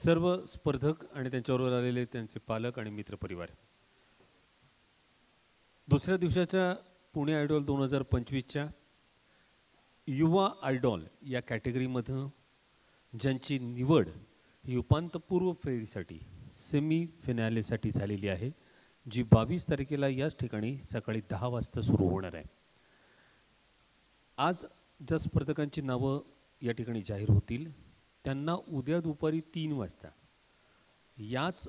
सर्व स्पर्धक आणि त्यांच्याबरोबर आलेले त्यांचे पालक आणि मित्रपरिवार, दुसऱ्या दिवसाच्या पुणे आयडॉल 2025च्या युवा आयडॉल या कॅटेगरीमध्ये ज्यांची निवड ही उपांत्यपूर्व फेरीसाठी सेमी फिनालेसाठी झालेली आहे, जी 22 तारखेला याच ठिकाणी सकाळी 10 वाजता सुरू होणार आहे. आज ज्या स्पर्धकांची नावं या ठिकाणी जाहीर होतील त्यांना उद्या दुपारी 3 वाजता याच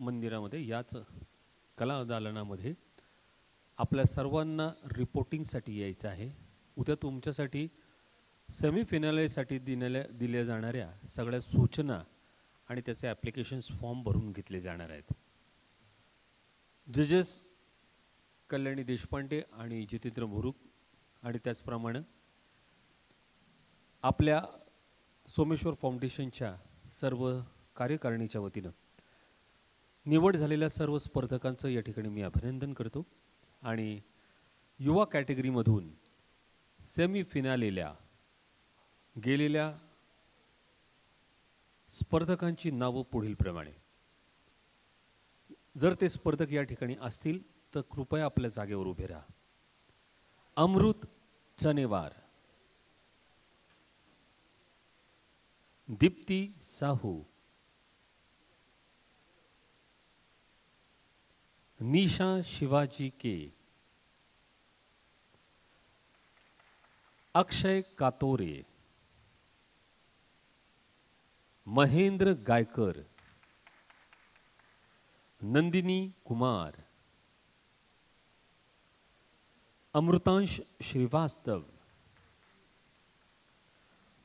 मंदिरामध्ये, याच कला दालनामध्ये आपल्या सर्वांना रिपोर्टिंगसाठी यायचं आहे. उद्या तुमच्यासाठी सेमीफिनालेसाठी दिल्या जाणाऱ्या सगळ्या सूचना आणि त्याचे ॲप्लिकेशन्स फॉर्म भरून घेतले जाणार आहेत. जजेस कल्याणी देशपांडे आणि जितेंद्र मुरुक आणि त्याचप्रमाणे आपल्या सोमेश्वर फाउंडेशनच्या सर्व कार्यकारिणीच्या वतीनं निवड झालेल्या सर्व स्पर्धकांचं या ठिकाणी मी अभिनंदन करतो. आणि युवा कॅटेगरीमधून सेमीफिनालेला गेलेल्या स्पर्धकांची नावं पुढीलप्रमाणे. जर ते स्पर्धक या ठिकाणी असतील तर कृपया आपल्या जागेवर उभे राहा. अमृत चनेवार, दीप्ती साहू, निशा शिवाजी के, अक्षय कातोरे, महेंद्र गायकर, नंदिनी कुमार, अमृतांश श्रीवास्तव,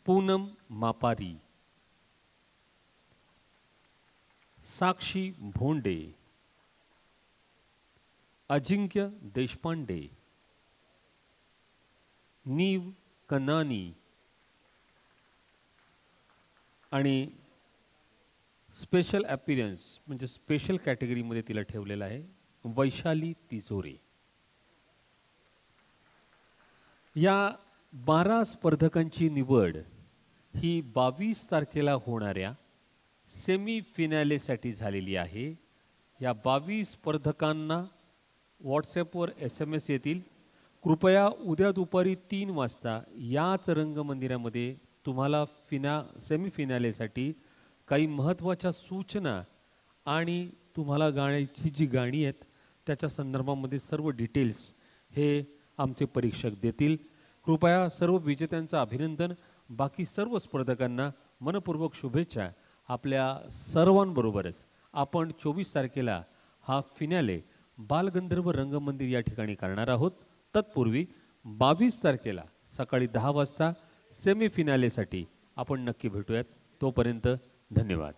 पूनम मापारी, साक्षी भोंडे, अजिंक्य देशपांडे, नीव कन्नानी आणि स्पेशल अपीयरन्स म्हणजे स्पेशल कॅटेगरीमध्ये तिला ठेवलेलं आहे वैशाली तिजोरे. या 12 स्पर्धकांची निवड ही 22 तारखेला होणाऱ्या सेमी फिनालेसाठी झालेली आहे. या 22 स्पर्धकांना व्हॉट्सॲपवर SMS येतील. कृपया उद्या दुपारी 3 वाजता याच रंगमंदिरामध्ये तुम्हाला सेमी फिनालेसाठी काही महत्त्वाच्या सूचना आणि तुम्हाला गाण्याची जी गाणी आहेत त्याच्या संदर्भामध्ये सर्व डिटेल्स हे आमचे परीक्षक देतील. कृपया सर्व विजेत्यांचं अभिनंदन. बाकी सर्व स्पर्धकांना मनपूर्वक शुभेच्छा. आपल्या सर्वांबरोबरच आपण 24 तारखेला हा फिनाले बालगंधर्व रंगमंदिर या ठिकाणी करणार आहोत. तत्पूर्वी 22 तारखेला सकाळी 10 वाजता सेमी फिनालेसाठी आपण नक्की भेटूयात. तोपर्यंत धन्यवाद.